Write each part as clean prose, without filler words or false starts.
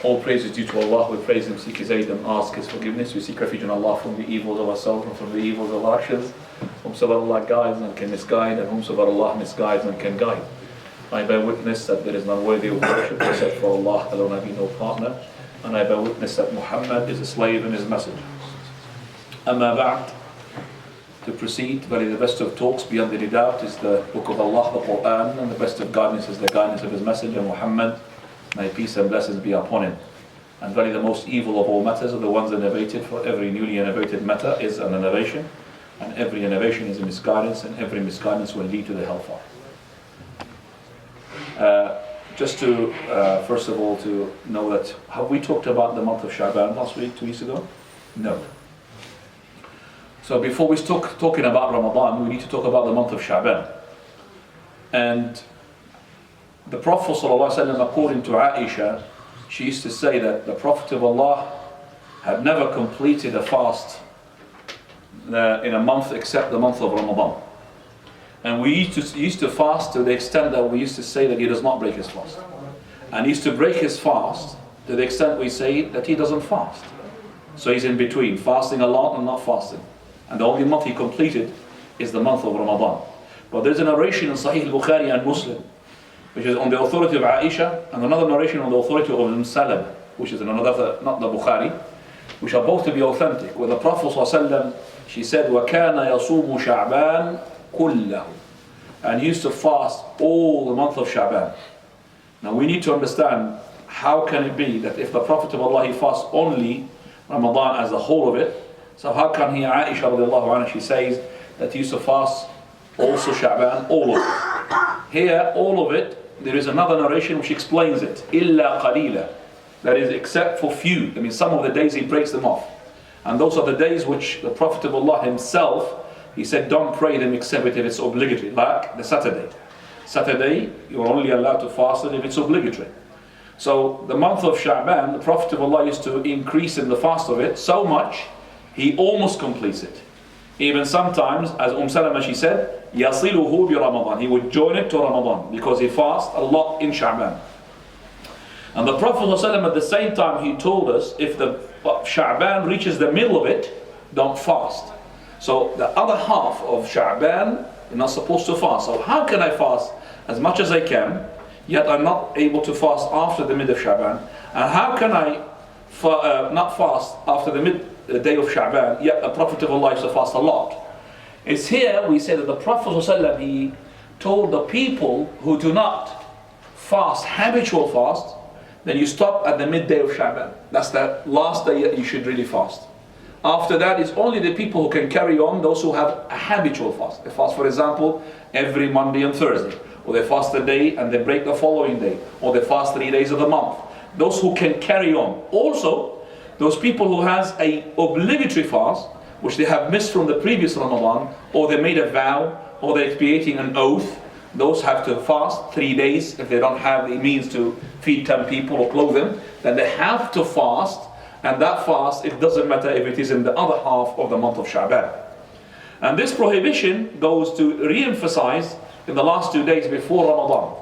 All praise is due to Allah. We praise Him, seek His aid and ask His forgiveness. We seek refuge in Allah from the evils of ourselves and from the evils of our actions. Whomsoever Allah guides and can misguide, and whomsoever Allah misguides and can guide. I bear witness that there is none worthy of worship except for Allah alone, I be no partner. And I bear witness that Muhammad is a slave and His messenger. Amma ba'd. To proceed, very the best of talks beyond any doubt is the book of Allah, the Qur'an, and the best of guidance is the guidance of His messenger Muhammad. May peace and blessings be upon him. And very the most evil of all matters are the ones innovated, for every newly innovated matter is an innovation, and every innovation is a misguidance, and every misguidance will lead to the hellfire. Just to, first of all, to know that, have we talked about the month of Shabaan last week, 2 weeks ago? No. So before we start talking about Ramadan, we need to talk about the month of Shabaan. And the Prophet ﷺ, according to Aisha, she used to say that the Prophet of Allah had never completed a fast in a month except the month of Ramadan. And we used to fast to the extent that we used to say that he does not break his fast. And he used to break his fast to the extent we say that he doesn't fast. So he's in between, fasting a lot and not fasting. And the only month he completed is the month of Ramadan. But there's a narration in Sahih al-Bukhari and Muslim, which is on the authority of Aisha, and another narration on the authority of Salam, which is in another, not the Bukhari, which are both to be authentic. Where the Prophet ﷺ, she said, وَكَانَ يَصُومُ شَعْبَانَ كُلَّهُ, and he used to fast all the month of Shabaan. Now we need to understand, how can it be that if the Prophet of Allah, he fasts only Ramadan as the whole of it, so how can he, Aisha radiallahu anha, she says that he used to fast also Shabaan, all of it. Here, all of it, there is another narration which explains it. إِلَّا قَلِيلًا, that is, except for few. I mean, some of the days he breaks them off. And those are the days which the Prophet of Allah himself, he said, don't pray them except if it's obligatory, like the Saturday. Saturday, you're only allowed to fast it if it's obligatory. So the month of Shabaan, the Prophet of Allah used to increase in the fast of it so much, he almost completes it. Even sometimes, as Salama, she said, يَصِلُهُ بِرَمَضَانِ, he would join it to Ramadan because he fasts a lot in Shabaan. And the Prophet ﷺ, at the same time, he told us, if the Shabaan reaches the middle of it, don't fast. So the other half of Shabaan, you're not supposed to fast. So how can I fast as much as I can, yet I'm not able to fast after the mid of Shabaan? And how can I not fast after the day of Shabaan, yet the Prophet of Allah used to fast a lot? It's here we say that the Prophet ﷺ, he told the people who do not fast, habitual fast, then you stop at the midday of Shabaan. That's the last day that you should really fast. After that, it's only the people who can carry on, those who have a habitual fast. They fast, for example, every Monday and Thursday, or they fast a day and they break the following day, or they fast 3 days of the month. Those who can carry on. Also, those people who has a obligatory fast, which they have missed from the previous Ramadan, or they made a vow, or they're expiating an oath, those have to fast 3 days. If they don't have the means to feed 10 people or clothe them, then they have to fast. And that fast, it doesn't matter if it is in the other half of the month of Shabaan. And this prohibition goes to re-emphasize in the last 2 days before Ramadan.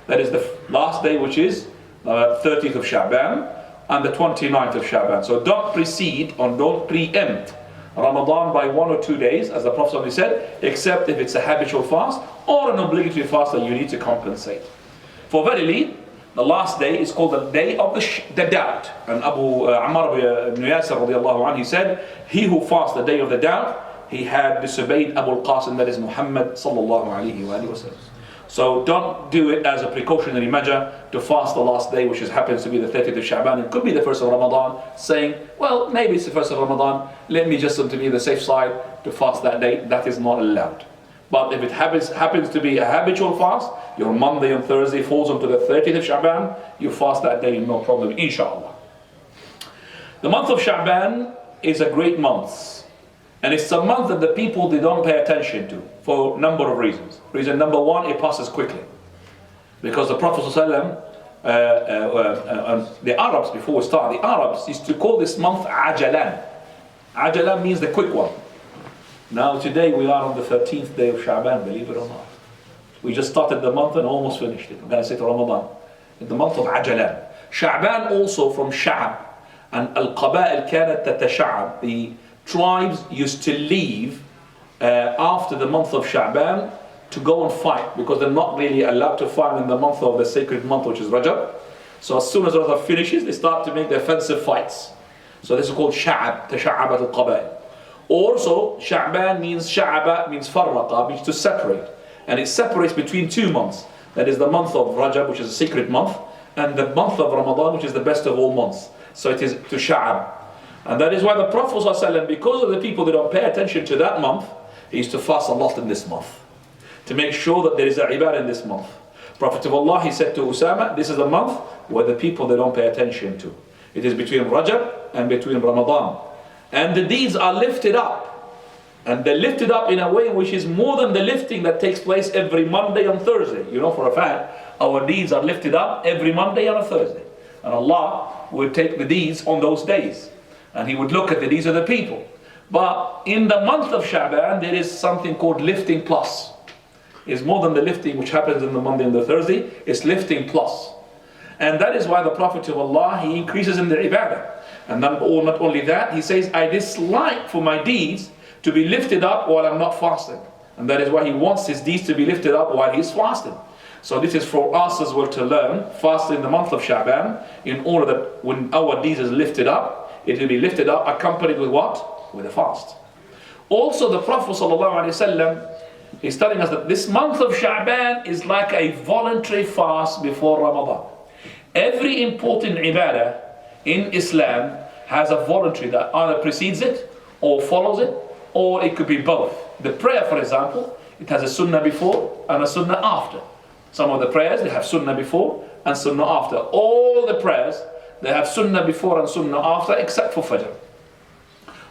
That is the last day, which is the 30th of Shabaan and the 29th of Shabaan. So don't precede or don't preempt Ramadan by 1 or 2 days, as the Prophet said, except if it's a habitual fast or an obligatory fast that you need to compensate. For verily, the last day is called the day of the doubt. And Abu Ammar ibn Yasir radiallahu anhu, he said, he who fasts the day of the doubt, he had disobeyed Abu al-Qasim, that is Muhammad sallallahu alayhi wa sallam. So don't do it as a precautionary measure to fast the last day, which happens to be the 30th of Shabaan. It could be the 1st of Ramadan, saying, well, maybe it's the 1st of Ramadan, let me just to be the safe side to fast that day. That is not allowed. But if it happens to be a habitual fast, your Monday and Thursday falls onto the 30th of Shabaan, you fast that day, no problem, inshallah. The month of Shabaan is a great month. And it's a month that the people, they don't pay attention to for a number of reasons. Reason number one, it passes quickly. Because the Prophet ﷺ, the Arabs, before we start, the Arabs used to call this month Ajalan. Ajalan means the quick one. Now today we are on the 13th day of Shabaan, believe it or not. We just started the month and almost finished it. I'm going to say to Ramadan. In the month of Ajalan. Shabaan also from Sha'ab. And Al-Qaba'il كانت تتشعب. The tribes used to leave after the month of Shabaan to go and fight, because they're not really allowed to fight in the month of the sacred month, which is Rajab. So as soon as Rajab finishes, they start to make the offensive fights. So this is called Sha'ab, تشعبت القبائل. Also, Sha'ban means Sha'aba means farraqa, means to separate. And it separates between 2 months. That is the month of Rajab, which is a sacred month, and the month of Ramadan, which is the best of all months. So it is to Sha'ab. And that is why the Prophet ﷺ, because of the people that don't pay attention to that month, he used to fast a lot in this month, to make sure that there is a ibadah in this month. Prophet of Allah, he said to Usama, this is the month where the people they don't pay attention to. It is between Rajab and between Ramadan. And the deeds are lifted up. And they're lifted up in a way which is more than the lifting that takes place every Monday and Thursday. You know for a fact, our deeds are lifted up every Monday and a Thursday. And Allah would take the deeds on those days. And He would look at the deeds of the people. But in the month of Shabaan, there is something called lifting plus. It's more than the lifting which happens in the Monday and the Thursday. It's lifting plus. And that is why the Prophet of Allah, he increases in the ibadah. And not only that, he says, I dislike for my deeds to be lifted up while I'm not fasting. And that is why he wants his deeds to be lifted up while he's fasting. So this is for us as well to learn, fasting in the month of Shabaan, in order that when our deeds is lifted up, it will be lifted up accompanied with what? With a fast. Also the Prophet ﷺ is telling us that this month of Shabaan is like a voluntary fast before Ramadan. Every important ibadah in Islam has a voluntary that either precedes it or follows it, or it could be both. The prayer, for example, it has a sunnah before and a sunnah after. Some of the prayers, they have sunnah before and sunnah after. All the prayers, they have sunnah before and sunnah after, except for Fajr.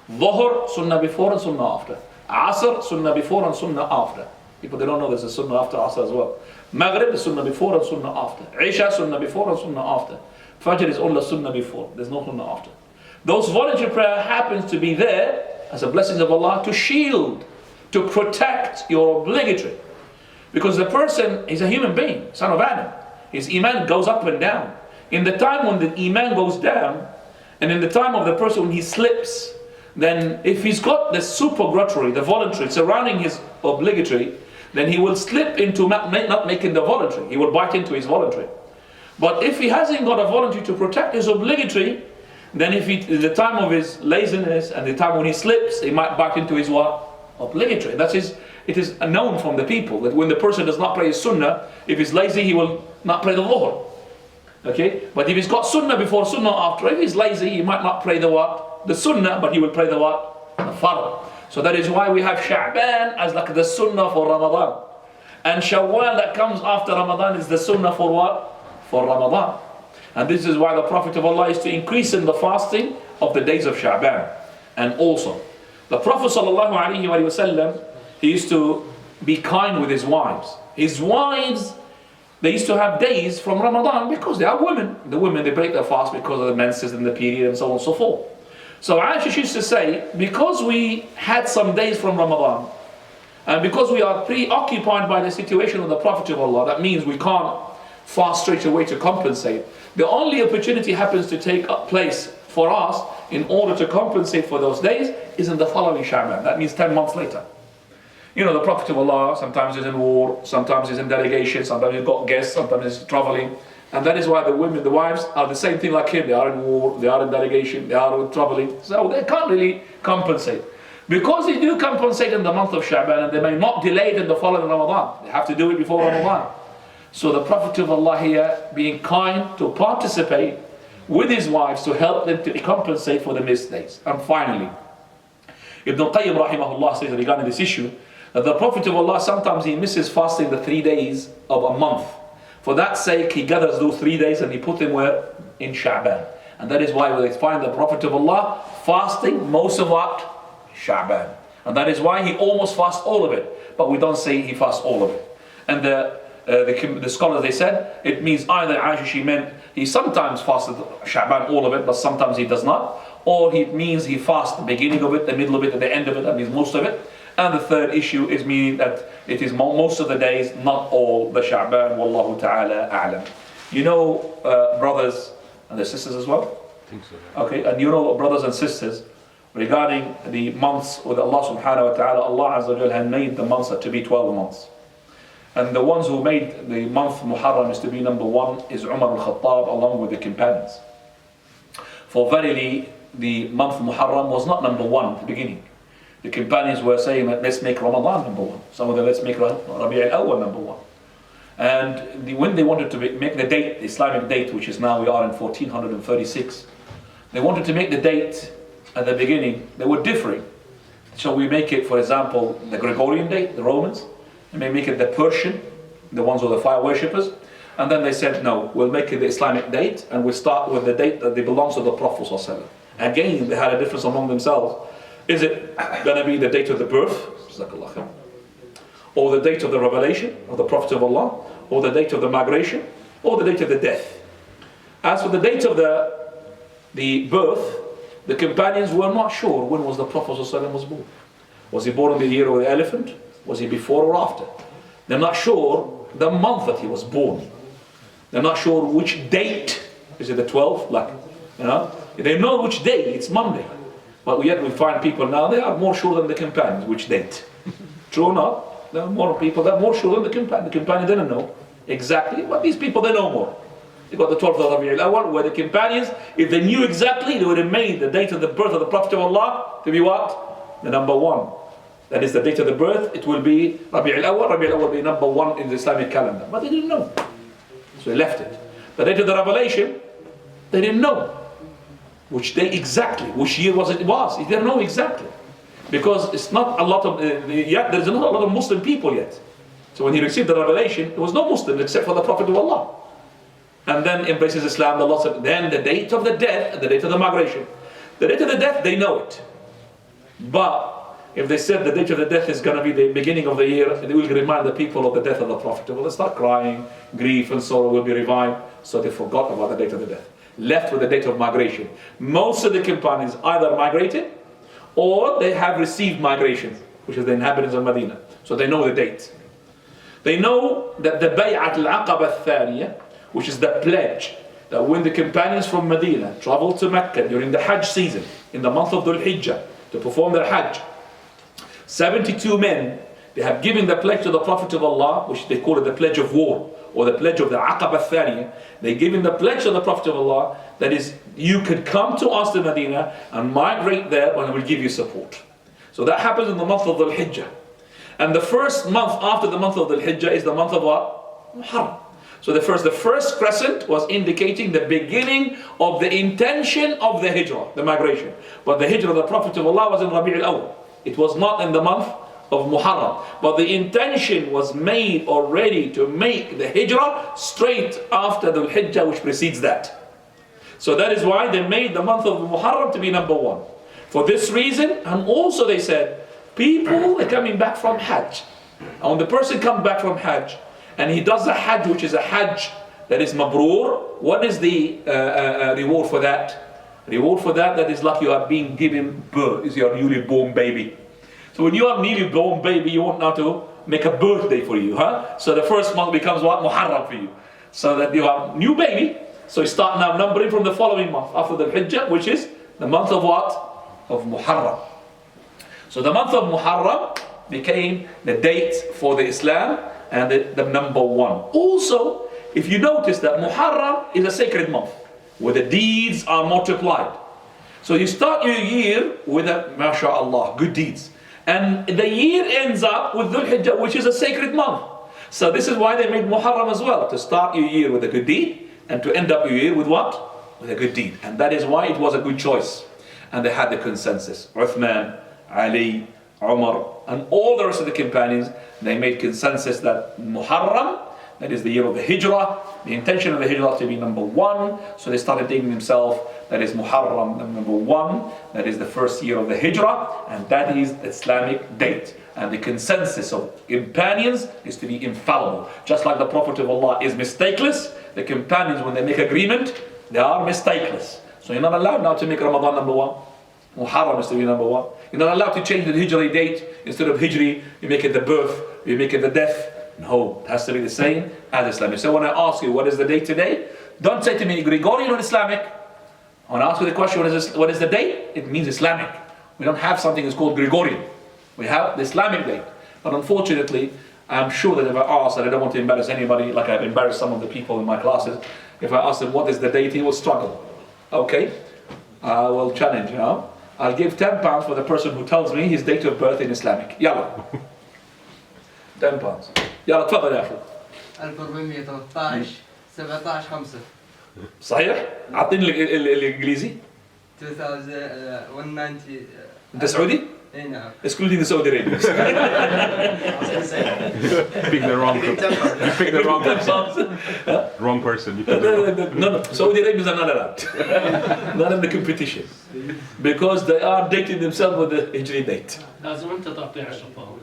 Dhuhr, sunnah before and sunnah after. Asr, sunnah before and sunnah after. People, they don't know there's a sunnah after Asr as well. Maghrib is sunnah before and sunnah after. Isha, sunnah before and sunnah after. Fajr is only sunnah before. There's no sunnah after. Those voluntary prayer happens to be there as a blessing of Allah to shield, to protect your obligatory. Because the person is a human being, son of Adam. His iman goes up and down. In the time when the iman goes down, and in the time of the person when he slips, then if he's got the supererogatory, the voluntary surrounding his obligatory, then he will slip into not making the voluntary. He will bite into his voluntary. But if he hasn't got a voluntary to protect his obligatory, then if he, the time of his laziness and the time when he slips, he might bite into his what? Obligatory. That is, it is known from the people that when the person does not pray his sunnah, if he's lazy, he will not pray the Dhuhr. Okay? But if he's got sunnah before, sunnah after, if he's lazy, he might not pray the what? The sunnah, but he will pray the what? The fard. So that is why we have Sha'ban as like the sunnah for Ramadan. And Shawwal that comes after Ramadan is the sunnah for what? For Ramadan. And this is why the Prophet of Allah is to increase in the fasting of the days of Sha'ban. And also, the Prophet ﷺ, he used to be kind with his wives. His wives, they used to have days from Ramadan because they are women. The women, they break their fast because of the menses and the period and so on and so forth. So Aisha used to say, because we had some days from Ramadan, and because we are preoccupied by the situation of the Prophet of Allah, that means we can't fast straight away to compensate. The only opportunity happens to take place for us in order to compensate for those days is in the following Sha'ban. That means 10 months later. You know, the Prophet of Allah sometimes is in war, sometimes is in delegation, sometimes he's got guests, sometimes he's traveling. And that is why the women, the wives, are the same thing like him. They are in war, they are in delegation, they are traveling. So they can't really compensate. Because they do compensate in the month of Sha'ban, and they may not delay it in the following Ramadan. They have to do it before Ramadan. So the Prophet of Allah here, being kind to participate with his wives to help them to compensate for the missed days. And finally, Ibn al-Qayyim rahimahullah says regarding this issue, that the Prophet of Allah, sometimes he misses fasting the 3 days of a month. For that sake, he gathers those 3 days and he put them where? In Sha'ban. And that is why we find the Prophet of Allah fasting most of what? Sha'ban. And that is why he almost fasts all of it. But we don't say he fasts all of it. And the scholars, they said, it means either Aisha, she meant he sometimes fasted Sha'ban all of it, but sometimes he does not. Or it means he fasts the beginning of it, the middle of it, and the end of it, that means most of it. And the third issue is meaning that it is most of the days, not all the Sha'ban. Wallahu ta'ala a'lam. You know, brothers, And the sisters as well? I think so. Okay, and you know, brothers and sisters, regarding the months with Allah subhanahu wa ta'ala, Allah Azza wa Jal had made the months to be 12 months. And the ones who made the month Muharram is to be number 1 is Umar al-Khattab along with the companions. For verily, the month Muharram was not number 1 at the beginning. The companions were saying that let's make Ramadan number 1. Some of them, let's make Rabi' al-Awwal number 1. And when they wanted to make the date, the Islamic date, which is now we are in 1436, they wanted to make the date at the beginning, they were differing. So we make it, for example, the Gregorian date, the Romans, and they make it the Persian, the ones who are the fire worshippers, and then they said, no, we'll make it the Islamic date, and we'll start with the date that belongs to the Prophet ﷺ. Again, they had a difference among themselves. Is it going to be the date of the birth, or the date of the revelation of the Prophet of Allah, or the date of the migration, or the date of the death? As for the date of the birth, the companions were not sure when was the Prophet ﷺ was born. Was he born in the year of the elephant? Was he before or after? They're not sure the month that he was born. They're not sure which date. Is it the 12th? Like, you know, they know which day. It's Monday. But yet we find people now, they are more sure than the companions which date. True or not? There are more people that are more sure than the companion. The companion didn't know exactly, but these people, they know more. They got the 12th of Rabi' al-Awwal, where the companions, if they knew exactly, they would have made the date of the birth of the Prophet of Allah to be what? The number 1. That is the date of the birth, it will be Rabi' al-Awwal. Rabi' al-Awwal will be number 1 in the Islamic calendar. But they didn't know. So they left it. The date of the revelation, they didn't know which day exactly, which year was it was. They didn't know exactly. Because it's not a lot of, yet there's not a lot of Muslim people yet. So when he received the revelation, there was no Muslim except for the Prophet of Allah. And then embraces Islam, Allah said, then the date of the death and the date of the migration. The date of the death, they know it. But if they said the date of the death is going to be the beginning of the year, they will remind the people of the death of the Prophet. Well, they start crying, grief and sorrow will be revived. So they forgot about the date of the death. Left with the date of migration. Most of the companions either migrated or they have received migration, which is the inhabitants of Medina. So they know the date. They know that the Bay'at al-Aqaba al-Thaniyah, which is the pledge, that when the companions from Medina traveled to Mecca during the Hajj season, in the month of Dhul Hijjah, to perform their Hajj, 72 men, they have given the pledge to the Prophet of Allah, which they call it the pledge of war, or the pledge of the Aqaba al-Thaniyah. They given the pledge to the Prophet of Allah, that is, you could come to us to Medina and migrate there and we'll give you support. So that happens in the month of Dhul Hijjah. And the first month after the month of Dhul Hijjah is the month of what? Muharram. So the first crescent was indicating the beginning of the intention of the hijrah, the migration. But the hijrah of the Prophet of Allah was in Rabi' al-Awwal. It was not in the month of Muharram. But the intention was made already to make the hijrah straight after the Hijjah, which precedes that. So that is why they made the month of Muharram to be number 1. For this reason, and also they said, people are coming back from Hajj. And when the person comes back from Hajj, and he does a Hajj, which is a Hajj that is Mabrur, what is the reward for that? Reward for that, that is like you are being given birth, is your newly born baby. So when you are newly born baby, you want now to make a birthday for you, huh? So the first month becomes what? Muharram for you. So that you have new baby. So you start now numbering from the following month, after the Hijjah, which is the month of what? Of Muharram. So the month of Muharram became the date for the Islam, and the number 1. Also, if you notice that Muharram is a sacred month, where the deeds are multiplied. So you start your year with a, mashallah, good deeds. And the year ends up with Dhul Hijjah, which is a sacred month. So this is why they made Muharram as well, to start your year with a good deed, and to end up your year with what? With a good deed. And that is why it was a good choice. And they had the consensus. Uthman, Ali, Umar, and all the rest of the companions, they made consensus that Muharram, that is the year of the Hijrah, the intention of the Hijrah to be number 1. So they started taking themselves, that is Muharram number 1, that is the first year of the Hijrah, and that is the Islamic date. And the consensus of companions is to be infallible. Just like the Prophet of Allah is mistakeless, the companions, when they make agreement, they are mistakeless. So you're not allowed now to make Ramadan number 1. Muharram is to be number 1. You're not allowed to change the Hijri date. Instead of Hijri, you make it the birth, you make it the death. No, it has to be the same as Islam. So when I ask you, what is the date today? Don't say to me Gregorian or Islamic. When I ask you the question, what is the date? It means Islamic. We don't have something that's called Gregorian. We have the Islamic date. But unfortunately, I'm sure that if I ask, and I don't want to embarrass anybody, like I've embarrassed some of the people in my classes, if I ask them what is the date, he will struggle. Okay, I will challenge, you know. I'll give £10 for the person who tells me his date of birth in Islamic. Yalla. £10. Yalla, تفضل يا أخي. 1413 17/5. صحيح؟ أعطيني الإنجليزي. 2090. أنت سعودي؟ اي نعم. Excluding the Saudi Arabia. Pick the wrong person. Wrong person. No. Saudi Arabians are not allowed. Not in the competition. Because they are dating themselves with the Hijri date. لازم انت تعطيه 10 باوند.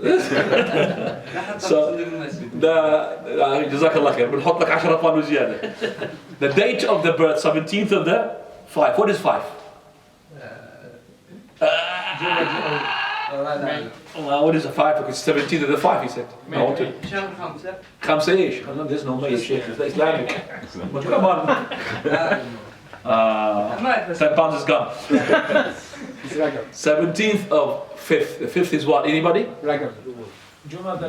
جزاك الله خير. بنحط لك 10 باوند وزيادة. The date of the birth, 17th of the 5. What is 5? What is a 5? Because 17th of the 5, he said. شهر 5. 5 ايش؟ There's no way, Sheikh. It's Islamic. But come on. 10 pounds is gone. 17th of 5th. The 5th is what? Anybody?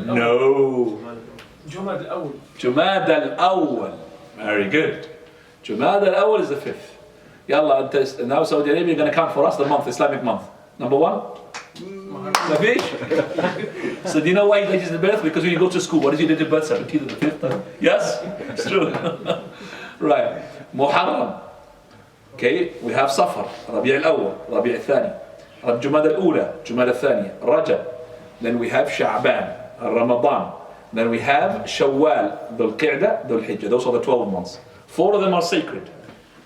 No. جماد الأول. Very good. جماد الأول is the 5th. Yalla, now Saudi Arabia, you're going to count for us the month, Islamic month. Number 1? So do you know why he dates the birth? Because when you go to school, what is your date of birth? 17th of the 5th? Yes? It's true. Right. Muharram. Okay, we have Safar, Rabi' al-Awwal, Rabi' al-Thani, Jumada al-Ula, Jumada al-Thani, Rajab. Then we have Shabaan, Ramadan. Then we have Shawwal, Dhul Qa'dah, Dhul Hijjah. Those are the 12 months. 4 of them are sacred.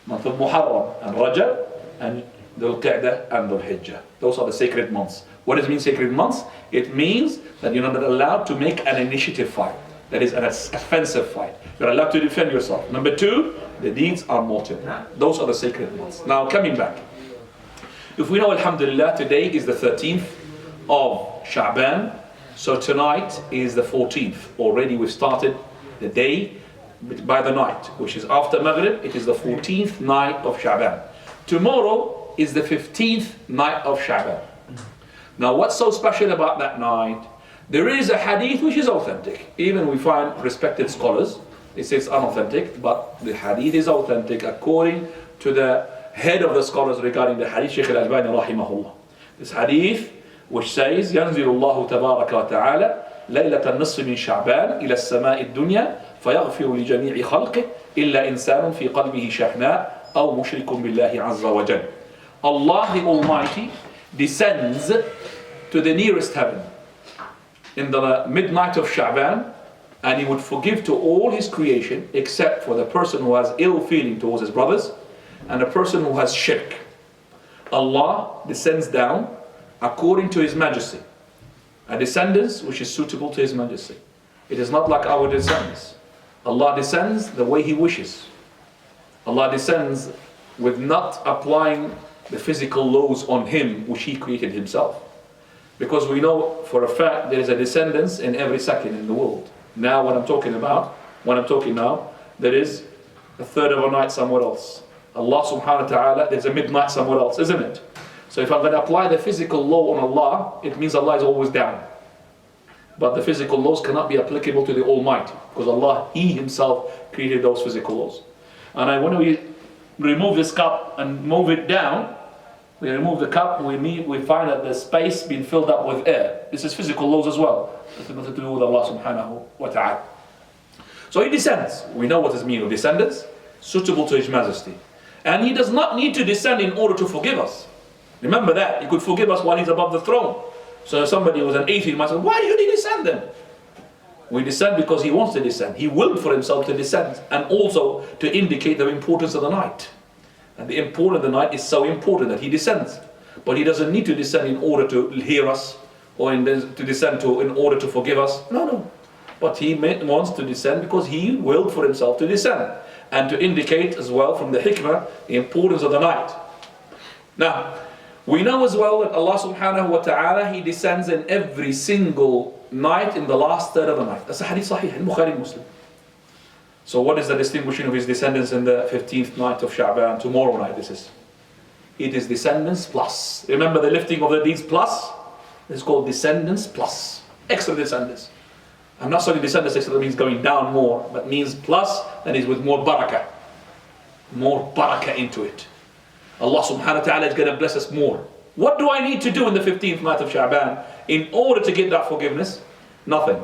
Month of Muharram and Rajab and Dhul Qa'dah and Dhul Hijjah. Those are the sacred months. What does it mean, sacred months? It means that you're not allowed to make an initiative fight. That is an offensive fight. You're allowed to defend yourself. Number 2, the deeds are mortal. Those are the sacred months. Now coming back. If we know, alhamdulillah, today is the 13th of Shabaan. So tonight is the 14th. Already we've started the day by the night, which is after Maghrib. It is the 14th night of Shabaan. Tomorrow is the 15th night of Shabaan. Now what's so special about that night? There is a hadith which is authentic. Even we find respected scholars, they say it's unauthentic, but the hadith is authentic according to the head of the scholars regarding the hadith, Shaykh al-Albani rahimahullah. This hadith which says, ينزل الله تبارك وتعالى ليلة النصف من شعبان إلى السماء الدنيا فيغفر لجميع خلقه إلا إنسان في قلبه شحناء أو مشرك بالله عز وجل. Allah the Almighty descends to the nearest heaven in the midnight of Shabaan, and he would forgive to all his creation except for the person who has ill feeling towards his brothers and the person who has shirk. Allah descends down according to his majesty, a descendance which is suitable to his majesty. It is not like our descendants. Allah descends the way he wishes. Allah descends with not applying the physical laws on him which he created himself. Because we know for a fact there is a descendance in every second in the world. Now when I'm talking now, there is a third of a night somewhere else. Allah subhanahu wa ta'ala, there's a midnight somewhere else, isn't it? So if I'm going to apply the physical law on Allah, it means Allah is always down. But the physical laws cannot be applicable to the Almighty, because Allah, He Himself created those physical laws. And when we remove this cup and move it down, we remove the cup, we find that the space being filled up with air. This is physical laws as well. It's nothing to do with Allah subhanahu wa ta'ala. So He descends. We know what is mean of descendants, suitable to His majesty. And He does not need to descend in order to forgive us. Remember that. He could forgive us while He's above the throne. So if somebody was an atheist might say, why do you need to descend then? We descend because He wants to descend. He willed for Himself to descend, and also to indicate the importance of the night. And the importance of the night is so important that He descends. But He doesn't need to descend in order to hear us, or to descend in order to forgive us. No. But He wants to descend because He willed for Himself to descend, and to indicate as well from the hikmah the importance of the night. Now, we know as well that Allah subhanahu wa ta'ala, He descends in every single night in the last third of the night. That's a hadith sahih in Bukhari Muslim. So what is the distinguishing of his descendants in the 15th night of Shabaan? Tomorrow night this is. It is descendants plus. Remember the lifting of the deeds plus? It's called descendants plus. Extra descendants. I'm not saying descendants extra means going down more, but means plus, and is with more barakah. More barakah into it. Allah subhanahu wa ta'ala is going to bless us more. What do I need to do in the 15th night of Shabaan in order to get that forgiveness? Nothing.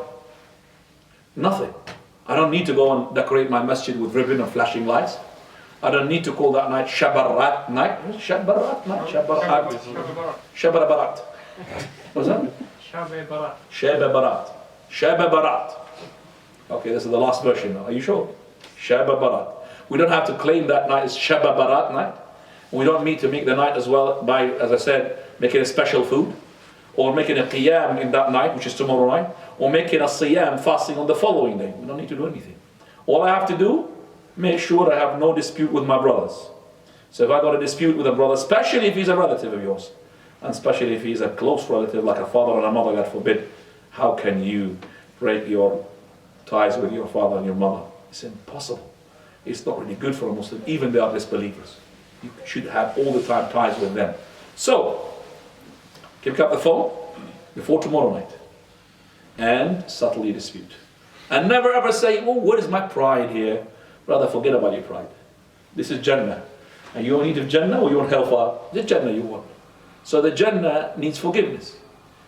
Nothing. I don't need to go and decorate my masjid with ribbon and flashing lights. I don't need to call that night Shabarat night. Shabarat night. Shabarat. Shabarat. What's that? Shabarat. Shabarat. Shabarat. Okay, this is the last version now. Are you sure? Shabarat. We don't have to claim that night is Shabarat night. We don't need to make the night as well by, as I said, making a special food, or making a qiyam in that night, which is tomorrow night, or making a siyam, fasting on the following day. We don't need to do anything. All I have to do, make sure I have no dispute with my brothers. So if I got a dispute with a brother, especially if he's a relative of yours, and especially if he's a close relative like a father and a mother, God forbid, how can you break your ties with your father and your mother? It's impossible. It's not really good for a Muslim, even they are disbelievers. You should have all the time ties with them. So, pick up the phone before tomorrow night and settle your dispute. And never ever say, oh, what is my pride here? Rather, forget about your pride. This is Jannah. And you need of Jannah or you want hellfire? It's Jannah you want. So the Jannah needs forgiveness.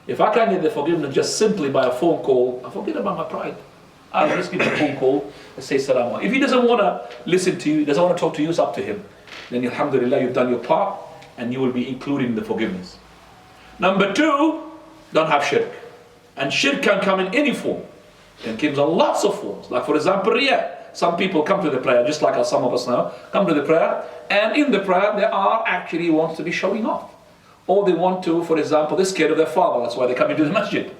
If I can get the forgiveness just simply by a phone call, I forget about my pride. I'll just give a phone call and say salam alaikum. If he doesn't want to listen to you, doesn't want to talk to you, it's up to him. Then alhamdulillah, you've done your part and you will be included in the forgiveness. Number two, don't have shirk. And shirk can come in any form. It comes in lots of forms. Like for example, riyah. Some people come to the prayer, just like some of us now, come to the prayer, and in the prayer they are actually want to be showing off. Or they want to, for example, they're scared of their father, that's why they come into the masjid.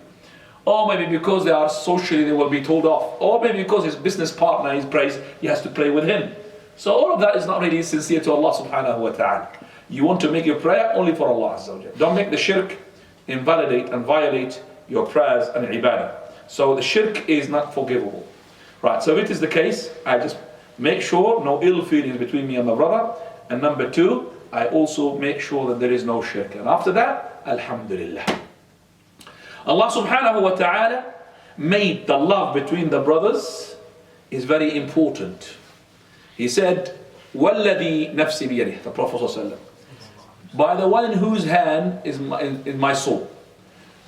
Or maybe because they are socially, they will be told off. Or maybe because his business partner, he prays, he has to pray with him. So all of that is not really sincere to Allah subhanahu wa ta'ala. You want to make your prayer only for Allah Azza wa Jalla. Don't make the shirk invalidate and violate your prayers and ibadah. So the shirk is not forgivable. Right, so if it is the case, I just make sure no ill feelings between me and my brother. And number two, I also make sure that there is no shirk. And after that, alhamdulillah. Allah subhanahu wa ta'ala made the love between the brothers is very important. He said, وَالَّذِي نَفْسِ بِيَدِهِ, the Prophet ﷺ, by the one in whose hand is my soul.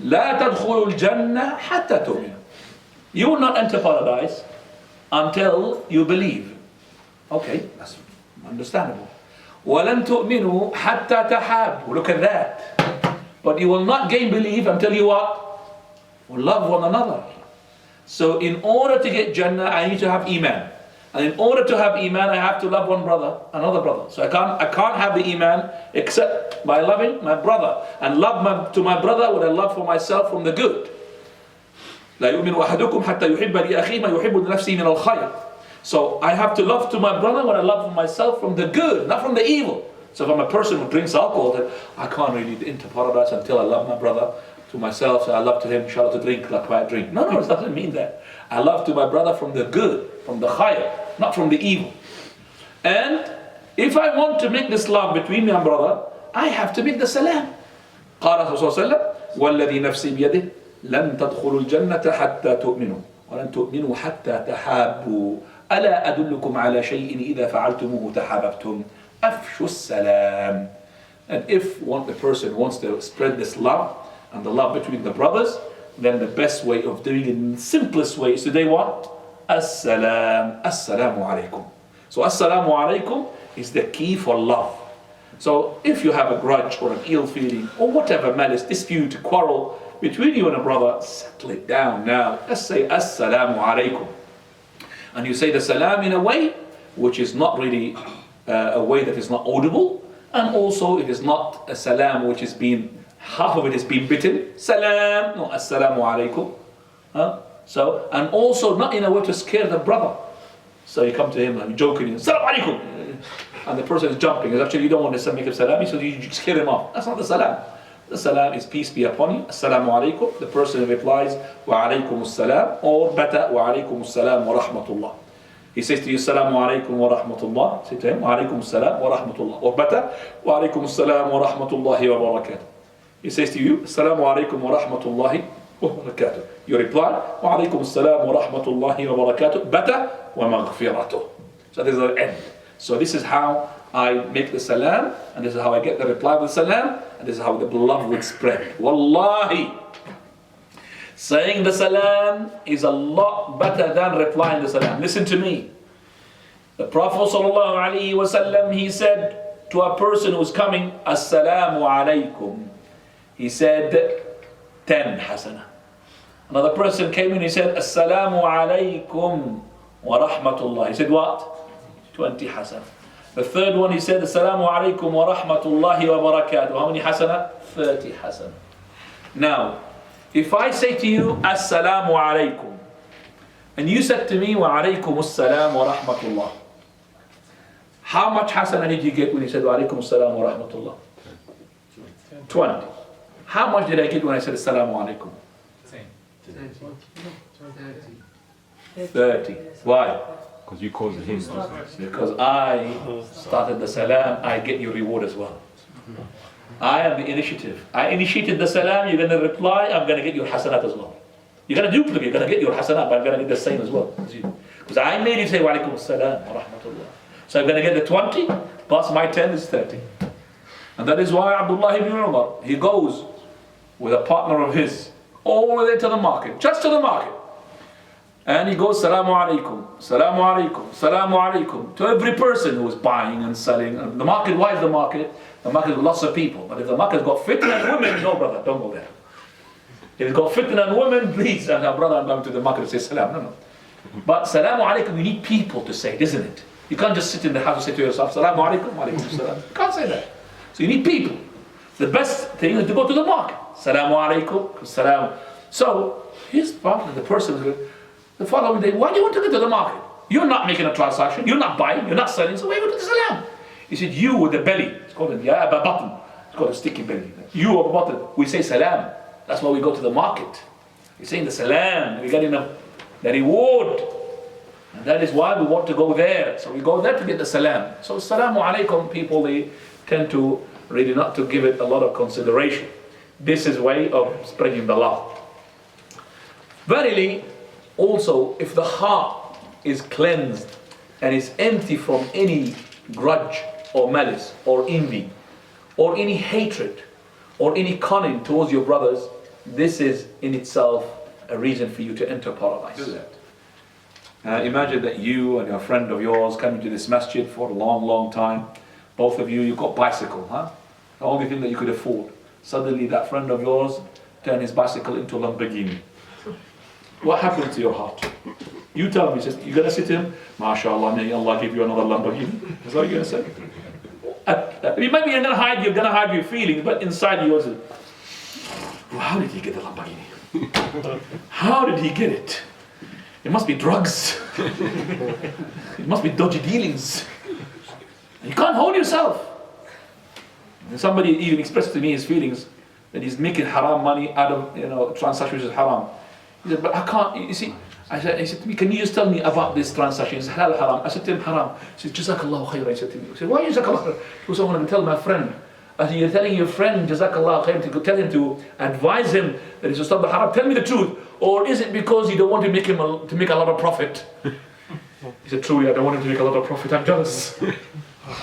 لَا تَدْخُلُوا الْجَنَّةَ حَتَّى تُؤْمِنُوا. You will not enter paradise until you believe. Okay, that's understandable. وَلَن تُؤْمِنُوا حَتَّى تَحَابُوا. Look at that. But you will not gain belief until you what? Will love one another. So in order to get Jannah, I need to have Iman. And in order to have Iman, I have to love one brother, another brother. So I can't have the Iman except by loving my brother. And love to my brother what I love for myself from the good. لا يؤمن أحدكم حتى يحب لأخيه ما يحب لنفسه من الخير. So I have to love to my brother what I love for myself from the good, not from the evil. So if I'm a person who drinks alcohol, then I can't really enter paradise until I love my brother to myself. So I love to him, inshallah, to drink like I drink. No, it doesn't mean that. I love to my brother from the good, from the khayr, not from the evil. And if I want to make this love between me and brother, I have to make the salam. قال رسول الله صلى الله عليه وسلم والذي نفسي بيده لن تدخلوا الجنة حتى تؤمنوا ولن تؤمنوا حتى تحابوا ألا أدلكم على شيء إذا فعلتموه تحاببتم أفشوا السلام. And if the person wants to spread this love and the love between the brothers, then the best way of doing it in the simplest way is to do what? As-salam. As-salamu alaykum. So as-salamu alaykum is the key for love. So if you have a grudge or an ill feeling or whatever malice, dispute, quarrel between you and a brother, settle it down now. Let's say as-salamu alaykum. And you say the salam in a way which is not really a way that is not audible, and also it is not a salam which is being, half of it is being bitten. Salam, no, as-salamu alaykum. So, and also not in a way to scare the brother. So you come to him and you're joking, salam alaykum, and the person is jumping. Actually, you don't want to make him salam, so you scare him off. That's not the salam. The salam is peace be upon you. Assalamu alaikum. The person replies wa alaikum assalam, or better wa alaikum assalam wa rahmatullah. He says to you, Assalamu alaikum wa rahmatullah. Say to him, Wa alaikum assalam wa rahmatullah. Or better, Wa alaikum assalam wa rahmatullahi wa barakatuh. He says to you, Assalamu alaikum wa rahmatullahi wa barakatuh. You reply, Wa alaikum assalam wa rahmatullahi wa barakatuh. Better, wa maghfiratuh. So this is the end. So this is how I make the salam, and this is how I get the reply of the salam, and this is how the love would spread. Wallahi, saying the salam is a lot better than replying the salam. Listen to me. The Prophet ﷺ, he said to a person who's coming, Assalamu alaikum. He said 10 hasana. Another person came in, he said, Assalamu alaikum wa rahmatullah. He said what? 20 hasana. The third one, he said, Assalamu alaikum wa rahmatullahi wa barakatuh. How many hasana? 30 hasana. Now, if I say to you, Assalamu alaikum, and you said to me, Wa alaikum assalam wa rahmatullah, how much hasana did you get when you said, Wa alaikum assalam wa rahmatullah? 20. How much did I get when I said, Assalamu alaikum? 30. Why? Because you caused him. Because I started the salam, I get your reward as well. I am the initiative. I initiated the salam, you're going to reply, I'm going to get your hasanat as well. You're going to duplicate, you're going to get your hasanat, but I'm going to get the same as well. Because I made you say, Wa alaikum assalam wa rahmatullah. So I'm going to get the 20, plus my 10 is 30. And that is why Abdullah ibn Umar, he goes with a partner of his, all the way to the market, just to the market. And he goes, Salamu alaikum, Salamu alaikum, Salamu alaikum, to every person who is buying and selling. And the market, why is the market? The market with lots of people. But if the market's got fitna and women, no brother, don't go there. If it's got fitna and women, please, and brother, I'm going to the market and say salam. No. But Salamu alaikum, you need people to say it, isn't it? You can't just sit in the house and say to yourself, Salamu alaikum, wa alaikum salam. You can't say that. So you need people. The best thing is to go to the market. Salamu alaikum, salam. So his partner, the person, the following day, why do you want to go to the market? You're not making a transaction, you're not buying, you're not selling, so why go to the salam? He said, you with the belly, it's called a button, it's called a sticky belly. You with the button, we say salam. That's why we go to the market. We're saying the salam, we're getting the reward. And that is why we want to go there. So we go there to get the salam. So salamu alaikum, people, they tend to really not to give it a lot of consideration. This is way of spreading the love. Verily, also, if the heart is cleansed and is empty from any grudge or malice or envy or any hatred or any cunning towards your brothers, this is in itself a reason for you to enter paradise. Do that. Imagine that you and a friend of yours come to this masjid for a long, long time. Both of you, you've got bicycle, huh? The only thing that you could afford. Suddenly that friend of yours turned his bicycle into a Lamborghini. What happened to your heart? You tell me, you're going to say to him, MashaAllah, may Allah give you another Lamborghini. Is that what you're going to say? Maybe you're going to hide your feelings, but inside you also, well, how did he get the Lamborghini? How did he get it? It must be drugs. It must be dodgy dealings. You can't hold yourself. And somebody even expressed to me his feelings that he's making haram money out of transactions which is haram. He said, but I can't, you see, he said to me, can you just tell me about this transaction? It's halal, haram. I said to him, haram. He said, Jazakallah khair. He said to me, I said, why Jazakallah khair? Because I want to tell my friend. I said, you're telling your friend, Jazakallah khair, to tell him to advise him that he should stop the haram. Tell me the truth. Or is it because you don't want to make him to make a lot of profit? He said, truly, I don't want him to make a lot of profit. I'm jealous.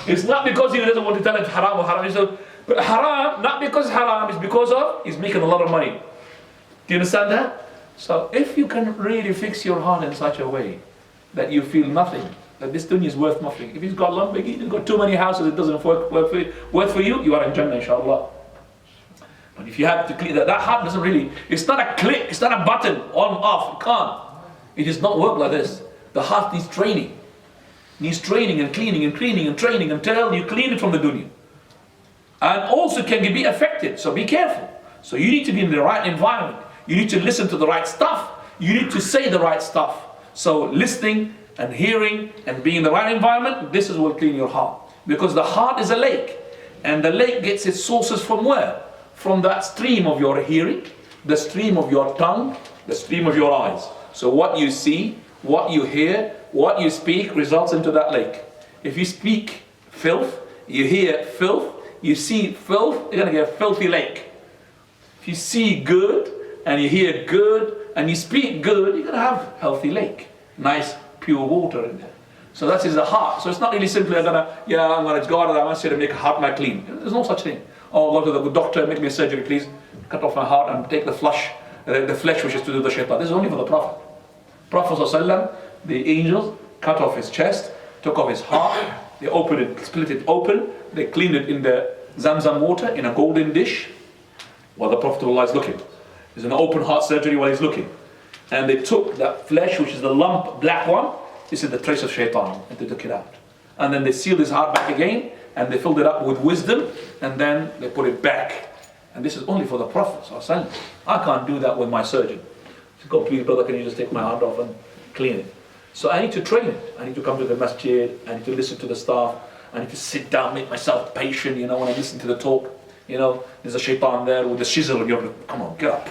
It's not because he doesn't want to tell him haram or haram. He said, but haram, not because haram, it's because of he's making a lot of money. Do you understand that? So if you can really fix your heart in such a way that you feel nothing, that this dunya is worth nothing. If he's got Lamborghini, he's got too many houses, it doesn't work for you, you are in Jannah, inshallah. But if you have to clear that heart doesn't really, it's not a click, it's not a button on, off, it can't. It does not work like this. The heart needs training. Needs training and cleaning and cleaning and training until you clean it from the dunya. And also can be affected, so be careful. So you need to be in the right environment. You need to listen to the right stuff. You need to say the right stuff. So listening and hearing and being in the right environment, this is what will clean your heart. Because the heart is a lake. And the lake gets its sources from where? From that stream of your hearing, the stream of your tongue, the stream of your eyes. So what you see, what you hear, what you speak results into that lake. If you speak filth, you hear filth, you see filth, you're going to get a filthy lake. If you see good, and you hear good, and you speak good, you're going to have a healthy lake. Nice, pure water in there. So that is the heart. So it's not really simply, I'm going to go out of that masjid and make a heart my clean. There's no such thing. Oh, go to the good doctor, make me a surgery, please. Cut off my heart and take the flesh which is to do the shaitan. This is only for the Prophet. Prophet ﷺ, the angels cut off his chest, took off his heart, they opened it, split it open, they cleaned it in the Zamzam water in a golden dish while the Prophet is looking. There's an open heart surgery while he's looking. And they took that flesh, which is the lump, black one, this is the trace of shaitan, and they took it out. And then they sealed his heart back again, and they filled it up with wisdom, and then they put it back. And this is only for the Prophet ﷺ. I can't do that with my surgeon. So go, please brother, can you just take my heart off and clean it? So I need to train it. I need to come to the masjid, I need to listen to the staff, I need to sit down, make myself patient, when I listen to the talk. There's a shaitan there with the chisel, and you're, come on, get up.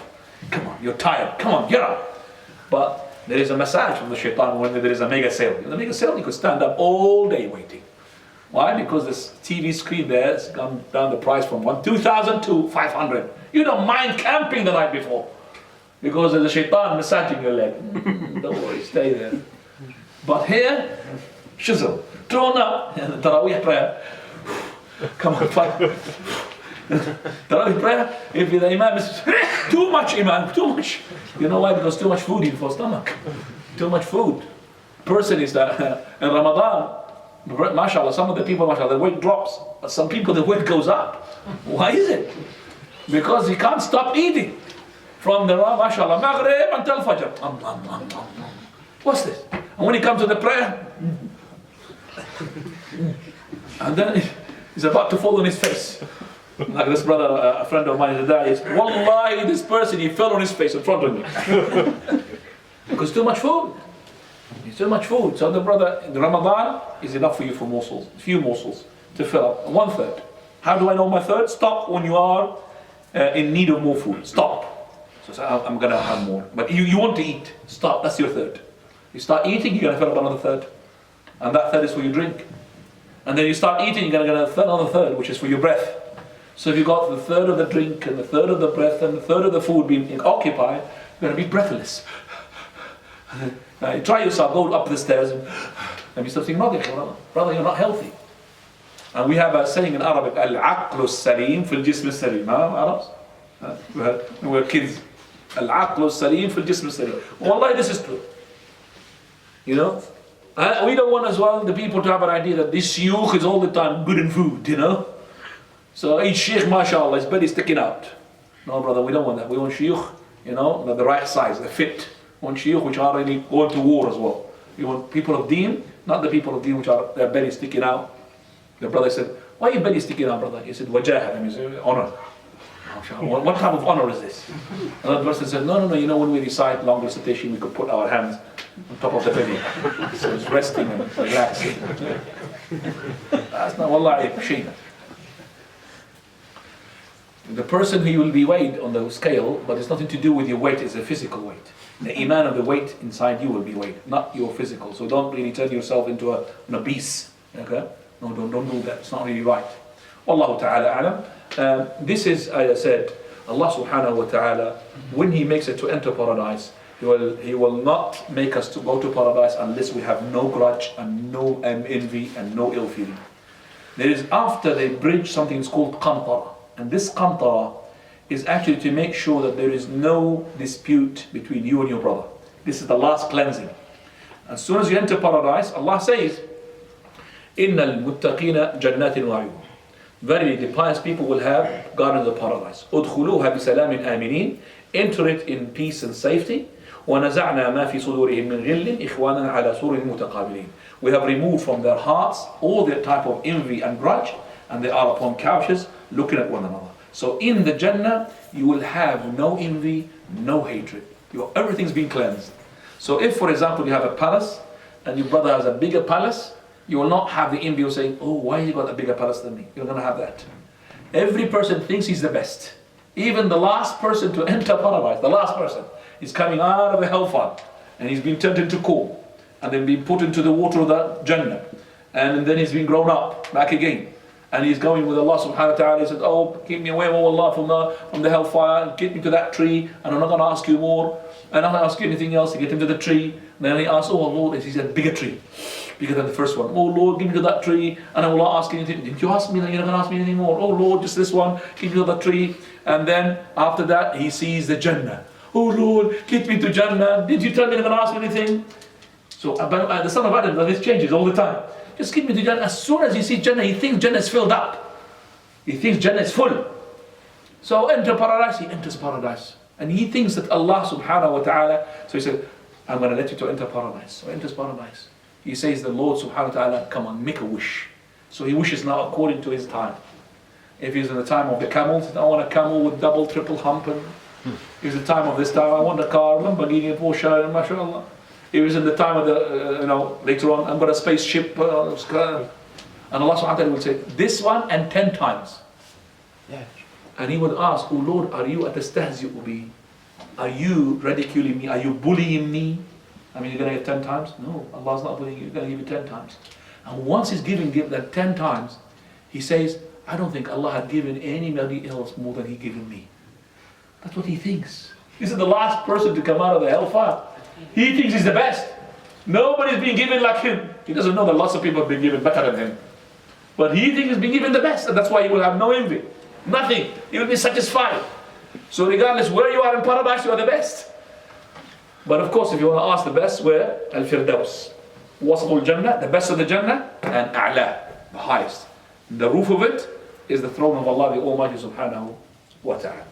Come on, you're tired, come on, get up. But there is a massage from the shaitan when there is a mega sale. In the mega sale, you could stand up all day waiting. Why? Because this TV screen there has gone down the price from 2,000 to 500. You don't mind camping the night before because there's a shaitan massaging your leg. Don't worry, stay there. But here, chisel, thrown up, and the Taraweeh prayer. Come on, fight. Taraweeh prayer, if the Imam is too much, Imam, too much. You know why? Because too much food in for stomach. Too much food. Person is that in Ramadan, mashallah, some of the people, mashallah, the weight drops. But some people, the weight goes up. Why is it? Because he can't stop eating. From the mashallah, Maghrib until Fajr. What's this? And when he comes to the prayer, and then he's about to fall on his face. Like this brother, a friend of mine, is wallahi, this person, he fell on his face in front of me. Because too much food. It's too much food. So the brother, the Ramadan is enough for you for morsels, a few morsels to fill up. 1/3. How do I know my third? Stop when you are in need of more food. Stop. So say, I'm going to have more. But you want to eat. Stop. That's your third. You start eating, you're going to fill up another third. And that third is for your drink. And then you start eating, you're going to get another third, which is for your breath. So if you've got the third of the drink and the third of the breath and the third of the food being occupied, you're going to be breathless. Now, try yourself, go up the stairs and you start thinking, brother, you're not healthy. And we have a saying in Arabic, Al-aqlu salim fil jism salim. Arabs? When we were kids. Al-aqlu salim fil jism salim. Wallahi, this is true. We don't want as well the people to have an idea that this shuyukh is all the time good in food, So each sheikh, mashallah, his belly sticking out. No, brother, we don't want that. We want shuyukh, the right size, the fit. We want shuyukh which are really going to war as well. We want people of deen, not the people of deen which are their belly sticking out. The brother said, why are your belly sticking out, brother? He said, wajah, that means honor. What type of honor is this? Another person said, no, when we recite long recitation, we could put our hands on top of the belly. So it's resting and relaxing. That's not wallahi shame. The person who will be weighed on the scale, but it's nothing to do with your weight, it's a physical weight. The iman of the weight inside you will be weighed, not your physical. So don't really turn yourself into an obese. Okay? No, don't do that. It's not really right. Wallahu ta'ala alam. This is, as I said, Allah subhanahu wa ta'ala, when He makes it to enter paradise, He will not make us to go to paradise unless we have no grudge and no envy and no ill feeling. There is, after they bridge, something is called qantara. And this qantara is actually to make sure that there is no dispute between you and your brother. This is the last cleansing. As soon as you enter paradise, Allah says, إِنَّ الْمُتَّقِينَ جَنَّاتٍ وَعُيُونٍ. Verily, the pious people will have gardens of paradise. أُدْخُلُوهَا بِسَلَامٍ آمِنِينَ. Enter it in peace and safety. وَنَزَعْنَا مَا فِي صُدُورِهِمْ مِنْ غِلٍّ إِخْوَانًا عَلَى سُرُرٍ مُتَقَابِلِينَ. We have removed from their hearts all their type of envy and grudge, and they are upon couches looking at one another. So in the Jannah, you will have no envy, no hatred. Everything's been cleansed. So if, for example, you have a palace, and your brother has a bigger palace, you will not have the envy of saying, oh, why you got a bigger palace than me? You're going to have that. Every person thinks he's the best. Even the last person to enter paradise, the last person, is coming out of the hellfire, and he's been turned into coal. and then being put into the water of the Jannah. And then he's been grown up back again. And he's going with Allah subhanahu wa ta'ala. He says, oh, keep me away, oh Allah, from the hellfire, and get me to that tree, and I'm not going to ask you more, and I'm not ask you anything else to get him to the tree. And then he asks, oh Lord, he said, bigger tree, bigger than the first one. Oh Lord, give me to that tree, and I will not ask you anything. Didn't you ask me that? You're not going to ask me anything more. Oh Lord, just this one, give me to that tree. And then after that, he sees the Jannah. Oh Lord, get me to Jannah. Did you tell me you're not going to ask me anything? So the son of Adam, this changes all the time. Just give me to Jannah. As soon as he sees Jannah, he thinks Jannah is filled up. He thinks Jannah is full. So enter paradise, he enters paradise. And he thinks that Allah subhanahu wa ta'ala, so he said, I'm going to let you to enter paradise. So he enters paradise. He says, the Lord subhanahu wa ta'ala, come on, make a wish. So he wishes now according to his time. If he's in the time of the camels, I want a camel with double, triple hump. And if it's the time of this time, I want a car, Lamborghini, Porsche, and mashallah. It was in the time of the, later on, I'm got a spaceship. And Allah subhanahu wa ta'ala will say, this one and 10 times. Yeah. And he would ask, oh Lord, are you atastahzi'u bi? Are you ridiculing me? Are you bullying me? I mean, you're going to get 10 times? No, Allah's not bullying you. He's going to give you 10 times. And once he's giving that 10 times, he says, I don't think Allah had given anybody else more than he given me. That's what he thinks. This is the last person to come out of the hellfire. He thinks he's the best. Nobody's been given like him. He doesn't know that lots of people have been given better than him. But he thinks he's been given the best, and that's why he will have no envy. Nothing. He will be satisfied. So regardless where you are in paradise, you are the best. But of course, if you want to ask the best, where? Al-Firdaus. Wasful Jannah, the best of the Jannah, and A'la, the highest. The roof of it is the throne of Allah, the Almighty subhanahu wa ta'ala.